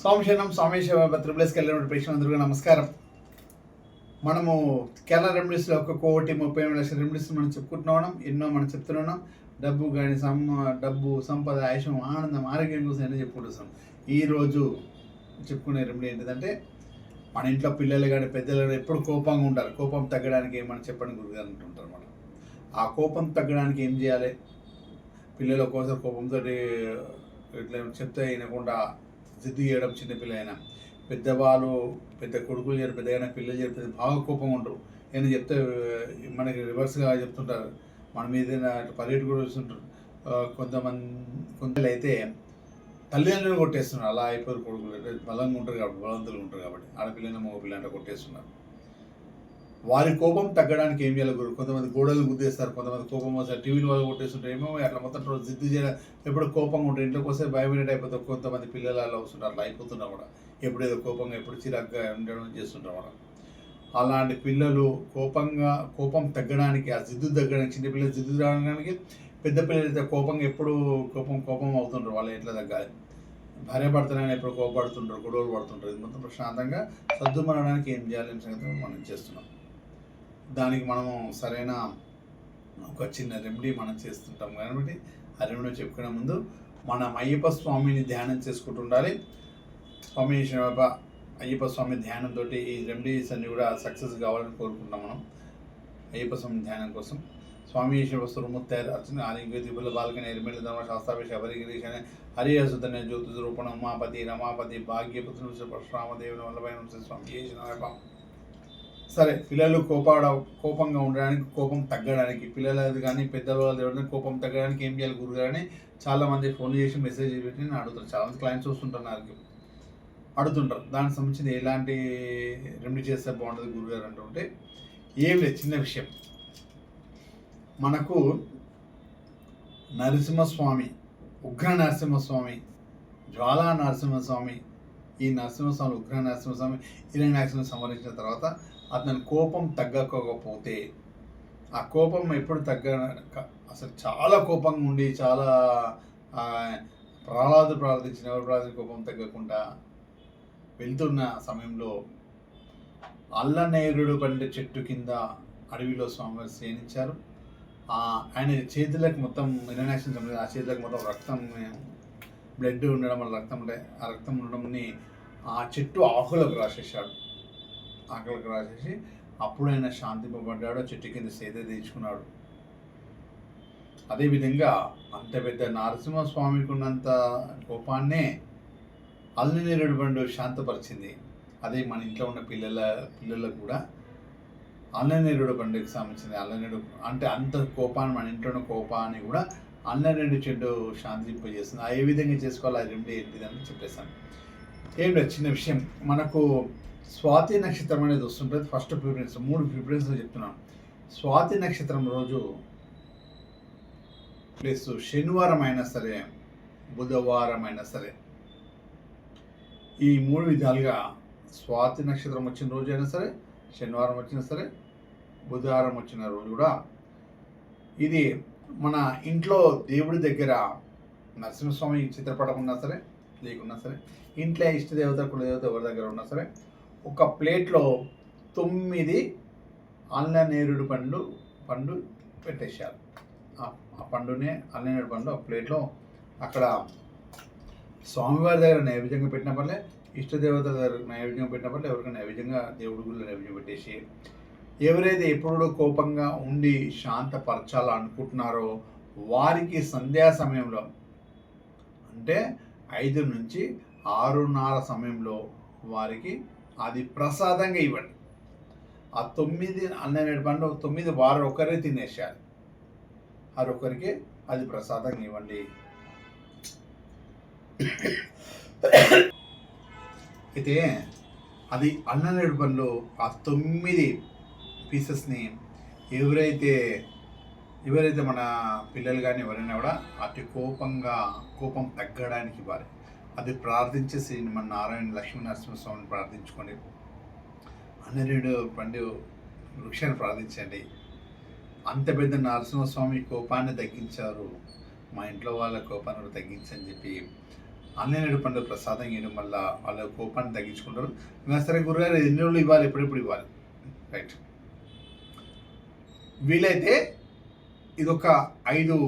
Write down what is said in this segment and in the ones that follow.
సోమశనం సోమేశ్వర త్రిపులస్కి వెళ్ళిన ప్రేక్షకులందరికీ నమస్కారం. మనము కేరళ రెమెడీస్లో ఒక 1,30,000,000 రెమెడీస్ మనం చెప్పుకుంటున్నాం. ఎన్నో మనం చెప్తున్నాం. డబ్బు కానీ డబ్బు, సంపద, ఆయుషం, ఆనందం, ఆరోగ్యం కోసం ఎన్నో చెప్పుకుంటున్నాం. ఈరోజు చెప్పుకునే రెమెడీ ఏంటిదంటే, మన ఇంట్లో పిల్లలు కానీ పెద్దలు కానీ ఎప్పుడు కోపంగా ఉంటారు. కోపం తగ్గడానికి ఏమని చెప్పండి గురుగారు అంటుంటారు. మనం ఆ కోపం తగ్గడానికి ఏం చేయాలి? పిల్లల కోసం కోపంతో ఇట్లా చెప్తే వినకుండా జిద్దు చేయడం, చిన్నపిల్లలైనా పెద్దవాళ్ళు, పెద్ద కొడుకులు చేయరు, పెద్దగా పిల్లలు చేయరు, పెద్ద బాగా కోపంగా ఉంటారు. ఏమైనా చెప్తే మనకి రివర్స్గా చెప్తుంటారు, మన మీద పర్యటన కూడా చూస్తుంటారు. కొందరు అయితే తల్లిదండ్రులను కొట్టేస్తున్నారు. అలా అయిపోయారు కొడుకులు, బలంగా ఉంటారు కాబట్టి, బలవంతులు ఉంటారు కాబట్టి ఆడపిల్లలు మగ పిల్ల అంటే కొట్టేస్తున్నారు. వారి కోపం తగ్గడానికి ఏం చేయాలి గురు? కొంతమంది గోడలు గుద్దేస్తారు, కొంతమంది కోపం వస్తారు, టీవీలు వాళ్ళు కొట్టేస్తుంటారు, ఏమో అట్లా మొత్తం రోజు జిద్దు చేయడం, ఎప్పుడు కోపంగా ఉంటారు. ఇంట్లోకి వస్తే భయపడేట్ అయిపోతారు. కొంతమంది పిల్లలు అలా వస్తుంటారు, అట్లా అయిపోతున్నా కూడా ఎప్పుడేదో కోపంగా ఎప్పుడు చిరాగ్గా ఉండడం చేస్తుంటారు కూడా. అలాంటి పిల్లలు కోపం తగ్గడానికి, ఆ జిద్దు తగ్గడానికి, చిన్నపిల్లలు జిద్దు తగ్గడానికి, పెద్ద పిల్లలు అయితే కోపంగా ఎప్పుడు కోపం అవుతుంటారు. వాళ్ళు ఎట్లా తగ్గాలి? భార్య భర్తలైనా ఎప్పుడు కోపడుతుంటారు, గొడవలు పడుతుంటారు. ఇది మొత్తం ప్రశాంతంగా సర్దుమనడానికి ఏం చేయాలి సంగతి మనం చేస్తున్నాం. దానికి మనము సరైన ఒక చిన్న రెమెడీ మనం చేస్తుంటాం కాబట్టి ఆ రెమెడీ చెప్పుకునే ముందు మనం అయ్యప్ప స్వామిని ధ్యానం చేసుకుంటూ ఉండాలి. స్వామి అయ్యప్ప స్వామి ధ్యానంతో ఈ రెమెడీస్ అన్నీ కూడా సక్సెస్ కావాలని కోరుకుంటాం. మనం అయ్యప్ప స్వామి ధ్యానం కోసం స్వామి వస్తుముత్తైర్ అర్చన ఆరోగ్య దిపుల బాలకని ఎరిమెల ధర్మ శాస్త్రాభిష హరిగిరీష్ అనే హరిహసుతనే జ్యోతి రూపణ ఉమాపతి రమాపతి భాగ్యపుత్రుడు పరశురామదేవుని వల్లభైన స్వామి. సరే, పిల్లలు కోపంగా ఉండడానికి, కోపం తగ్గడానికి, పిల్లలది కానీ పెద్దవాళ్ళు కోపం తగ్గడానికి ఏం చేయాలి గురుగారు అని చాలామంది ఫోన్ చేసి మెసేజ్ పెట్టి నేను అడుగుతారు. చాలామంది క్లయింట్స్ వస్తుంటున్నారు, అడుగుతుంటారు దానికి సంబంధించి ఎలాంటి రెమెడీ చేస్తే బాగుంటుంది గురుగారు అంటుంటే, ఏం లేదు, చిన్న విషయం. మనకు నరసింహస్వామి, ఉగ్ర నరసింహస్వామి, జ్వాలా నరసింహస్వామి, ఈ నరసింహస్వామి, ఉగ్ర నరసింహస్వామి హిరణ్యాక్షుని సంహరించిన తర్వాత అతని కోపం తగ్గకపోతే, ఆ కోపం ఎప్పుడు అసలు చాలా కోపంగా ఉండి చాలా ప్రార్థించిన ఎవరు ప్రార్థించిన కోపం తగ్గకుండా వెళ్తున్న సమయంలో అల్లనేరుడు పండే చెట్టు కింద అడవిలో స్వామివారు శయనించారు. ఆయన చేతులకు మొత్తం హిరణ్యాక్షుని సంబంధించి ఆ చేతులకు మొత్తం రక్తం, బ్లడ్ ఉండడం వల్ల ఆ రక్తం ఉండడంని ఆ చెట్టు ఆకులకు రాసేసి అప్పుడు ఆయన శాంతింపబడ్డాడు, చెట్టు కింద సేద తీర్చుకున్నాడు. అదేవిధంగా అంత పెద్ద నరసింహస్వామికి ఉన్నంత కోపాన్నే అల్లనేరుడు పండు శాంతపరిచింది. అదే మన ఇంట్లో ఉన్న పిల్లలకు కూడా అల్లనేరుడు పండుగకి సంబంధించింది. అల్లనేరుడు అంటే అంత కోపాన్ని, మన ఇంట్లో ఉన్న కోపాన్ని కూడా అల్లనేరుడు చెట్టు శాంతింపజేస్తుంది. ఏ విధంగా చేసుకోవాలి, ఆ రెమెడీ ఏంటిదని చెప్పేస్తాను. ఏం లేదు, చిన్న విషయం. మనకు స్వాతి నక్షత్రం అనేది వస్తుంటుంది. ఫస్ట్ ప్రిఫరెన్స్, 3 ప్రిఫరెన్స్ చెప్తున్నాను. స్వాతి నక్షత్రం రోజు ప్లస్ శనివారం అయినా సరే, బుధవారం అయినా సరే, ఈ 3 విధాలుగా స్వాతి నక్షత్రం వచ్చిన రోజు అయినా సరే, శనివారం వచ్చినా సరే, బుధవారం వచ్చిన రోజు కూడా ఇది మన ఇంట్లో దేవుడి దగ్గర నరసింహస్వామి చిత్రపటం ఉన్నా సరే, లేకున్నా సరే, ఇంట్లో ఇష్టదేవత కులదేవత ఎవరి దగ్గర ఉన్నా సరే, ఒక ప్లేట్లో 9 అల్లనేరుడు పండు పెట్టేశారు. ఆ పండునే అల్లనేరుడు పండు ఆ ప్లేట్లో అక్కడ స్వామివారి దగ్గర నైవేద్యంగా పెట్టిన పర్లే, ఇష్టదేవత దగ్గర నైవేద్యంగా పెట్టిన పర్లే, ఎవరికైనా నైవేద్యంగా దేవుడి గుళ్ళు నైవేద్యం పెట్టేసి, ఎవరైతే ఎప్పుడూ కోపంగా ఉండి శాంతపరచాలనుకుంటున్నారో వారికి సంధ్యా సమయంలో, అంటే 5 నుంచి 6:30 సమయంలో వారికి అది ప్రసాదంగా ఇవ్వండి. ఆ 9 అల్లనేరుడు పండు 9 వారు ఒకరే తినేసారు, ఒకరికి అది ప్రసాదంగా ఇవ్వండి. అయితే అది అల్లనేరుడు పండు ఆ 9 పీసెస్ని ఎవరైతే మన పిల్లలు కానీ ఎవరైనా కూడా అతి కోపం తగ్గడానికి ఇవ్వాలి. అది ప్రార్థించేసి మన లక్ష్మీ నరసింహస్వామిని ప్రార్థించుకోండి. అల్లనేరుడు పండు వృక్షాన్ని ప్రార్థించండి. అంత పెద్ద నరసింహస్వామి కోపాన్ని తగ్గించారు, మా ఇంట్లో వాళ్ళ కోపాన్ని తగ్గించని చెప్పి ఆన్లైన్ పండుగ ప్రసాదం ఇవ్వడం వల్ల వాళ్ళ కోపాన్ని తగ్గించుకుంటారు. ఇంకా సరే గురుగారు ఎన్ని రోజులు ఇవ్వాలి, ఎప్పుడెప్పుడు ఇవ్వాలి, రైట్. వీలైతే ఇదొక 5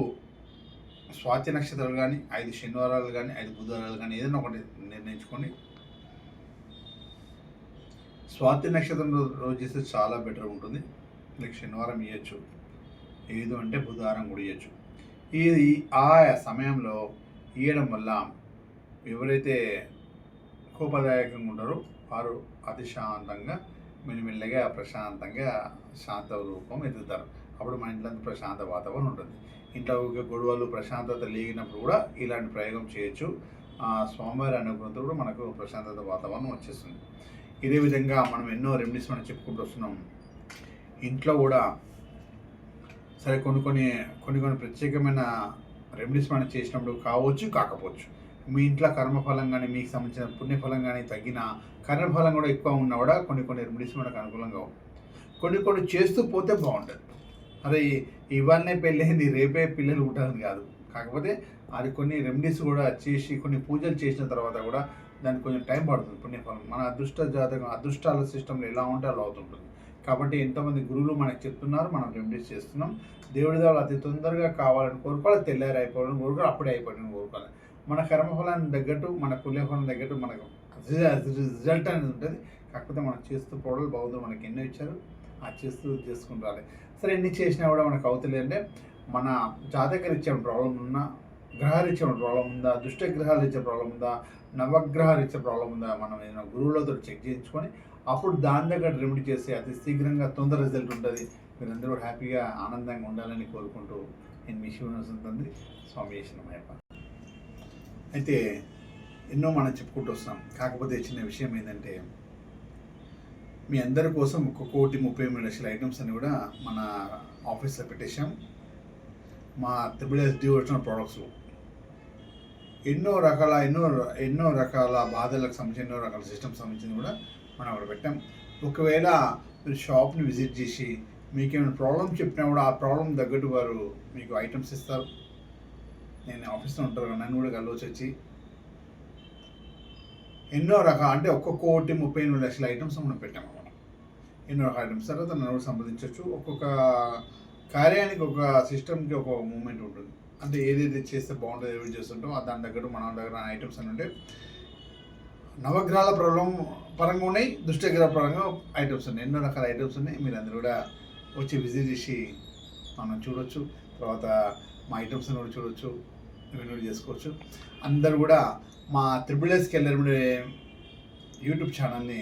స్వాతి నక్షత్రాలు కానీ, 5 శనివారాలు కానీ, 5 బుధవారాలు కానీ ఏదైనా ఒకటి నిర్ణయించుకొని స్వాతి నక్షత్రం రోజు చేస్తే చాలా బెటర్ ఉంటుంది. లైక్ శనివారం ఇవ్వచ్చు, లేదు అంటే బుధవారం కూడా ఇవ్వచ్చు. ఈ ఆ సమయంలో ఇవ్వడం వల్ల ఎవరైతే కోపదాయకంగా ఉంటారో వారు అతి శాంతంగా మెల్లిమెల్లగా ప్రశాంతంగా శాంత రూపం ఎదుగుతారు. అప్పుడు మన ఇంట్లో ప్రశాంత వాతావరణం ఉంటుంది. ఇంట్లో గొడవలు ప్రశాంతత లేనప్పుడు కూడా ఇలాంటి ప్రయోగం చేయొచ్చు. స్వామివారి అనుగ్రహంతో కూడా మనకు ప్రశాంతత వాతావరణం వచ్చేస్తుంది. ఇదే విధంగా మనం ఎన్నో రెమెడీస్ మనం చెప్పుకుంటూ వస్తున్నాం. ఇంట్లో కూడా సరే కొన్ని ప్రత్యేకమైన రెమెడీస్ మనం చేసినప్పుడు కావచ్చు, కాకపోవచ్చు. మీ ఇంట్లో కర్మఫలం కానీ, మీకు సంబంధించిన పుణ్యఫలం కానీ తగ్గిన, కర్మఫలం కూడా ఎక్కువ ఉన్నా కూడా కొన్ని రెమెడీస్ మనకు అనుకూలంగా కొన్ని చేస్తూ పోతే బాగుంటుంది. అదే ఇవన్నీ పెళ్ళైంది రేపే పిల్లలు ఉంటారని కాదు. కాకపోతే అది కొన్ని రెమెడీస్ కూడా చేసి కొన్ని పూజలు చేసిన తర్వాత కూడా దానికి కొంచెం టైం పడుతుంది. పుణ్యఫలం మన అదృష్టాల సిస్టంలో ఎలా ఉంటే అలా అవుతుంటుంది. కాబట్టి ఎంతోమంది గురువులు మనకు చెప్తున్నారు, మనం రెమెడీస్ చేస్తున్నాం. దేవుడి ద్వారా అతి తొందరగా కావాలని కోరుకోవాలి, తెల్లారి అయిపోవాలని కోరుకోవాలి, అప్పుడే అయిపోవాలని కోరుకోవాలి. మన కర్మఫలాన్ని తగ్గట్టు, మన పుణ్యఫలం తగ్గట్టు మనకు రిజల్ట్ అనేది ఉంటుంది. కాకపోతే మనం చేస్తూ పోవడం బాగుంది. మనకి ఎన్నో ఇచ్చారు, ఆ చేసుకుంటూ రాలి. సరే ఎన్ని చేసినా కూడా మనకు అవుతుంది అంటే మన జాతకరీత్యా ప్రాబ్లం ఉన్నా, గ్రహరీత్యా ప్రాబ్లం ఉందా, దుష్ట గ్రహాలు ఇచ్చే ప్రాబ్లం ఉందా, నవగ్రహాలు ఇచ్చే ప్రాబ్లం ఉందా, మనం ఏదైనా గురువులతో చెక్ చేయించుకొని అప్పుడు దాని దగ్గర రెమెడీ చేస్తే అతి శీఘ్రంగా తొందర రిజల్ట్ ఉంటుంది. మీరందరూ హ్యాపీగా ఆనందంగా ఉండాలని కోరుకుంటూ నేను మీ శివనసుంది స్వామి శరణమయ్యప్ప. అయితే ఎన్నో మనం చెప్పుకుంటూ వస్తున్నాం. కాకపోతే చిన్న విషయం ఏంటంటే మీ అందరి కోసం 1,33,000,000 ఐటమ్స్ అని కూడా మన ఆఫీస్లో పెట్టేశాం. మా త్రిబుల్ డివోషనల్ ప్రోడక్ట్స్లో ఎన్నో రకాల బాధలకు సంబంధించి ఎన్నో రకాల సిస్టమ్స్ సంబంధించింది కూడా మనం అక్కడ పెట్టాం. ఒకవేళ మీరు షాప్ని విజిట్ చేసి మీకు ఏమైనా ప్రాబ్లం చెప్పినా కూడా ఆ ప్రాబ్లం తగ్గట్టు వారు మీకు ఐటమ్స్ ఇస్తారు. నేను ఆఫీస్లో ఉంటారు కదా, నన్ను కూడా కలవచ్చు వచ్చి ఎన్నో రకాల అంటే 1,33,000,000 ఐటమ్స్ మనం పెట్టాము. మనం ఎన్నో రకాల ఐటమ్స్ తర్వాత నన్ను కూడా సంప్రదించవచ్చు. ఒక్కొక్క కార్యానికి ఒక సిస్టమ్కి ఒక మూమెంట్ ఉంటుంది. అంటే ఏదైతే చేస్తే బాగుంటుంది, ఏది చేస్తుంటాం దాని తగ్గట్టు మన దగ్గర ఐటమ్స్ అని ఉంటే నవగ్రహాల ప్రాబ్లం పరంగా ఉన్నాయి, దుష్టగ్రహ పరంగా ఐటమ్స్ ఉన్నాయి. ఎన్నో రకాల ఐటమ్స్ ఉన్నాయి. మీరు అందరూ కూడా వచ్చి విజిట్ చేసి మనం చూడవచ్చు. తర్వాత మా ఐటమ్స్ని కూడా చూడవచ్చు, ఇవన్నీ చేసుకోవచ్చు. అందరు కూడా మా SSKLRMD యూట్యూబ్ ఛానల్ని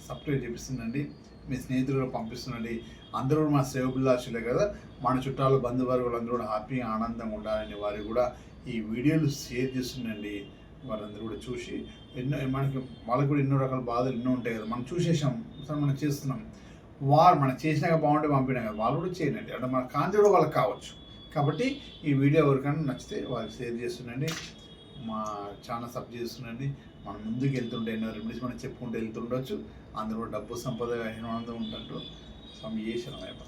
సబ్స్క్రైబ్ చేపిస్తుందండి. మీ స్నేహితులు పంపిస్తుందండి. అందరూ మా శ్రేయోభిలాషులే కదా, మన చుట్టాలు బంధువర్గులు అందరూ కూడా హ్యాపీగా ఆనందంగా ఉండాలని వారు కూడా ఈ వీడియోలు షేర్ చేస్తుండండి. వారందరూ కూడా చూసి మనకి వాళ్ళకు కూడా ఎన్నో రకాల బాధలు ఎన్నో ఉంటాయి కదా, మనం చూసేసాం, సరే మనం చేస్తున్నాం. మనం చేసినాక బాగుంటే పంపినా కదా, వాళ్ళు కూడా చేయనండి. అంటే మన కాంతి కూడా వాళ్ళకి కావచ్చు. కాబట్టి ఈ వీడియో ఎవరికైనా నచ్చితే వాళ్ళకి షేర్ చేస్తుండండి, మా ఛానల్ సబ్స్క్రైబ్ చేస్తుండండి. మనం ముందుకు వెళ్తుంటే ఎన్నో రెమెడీస్ మనం చెప్పుకుంటూ వెళ్తుండొచ్చు. అందరూ డబ్బు సంపద ఆనందం ఉంటుంటూ స్వామి శరణమయ్యప్ప.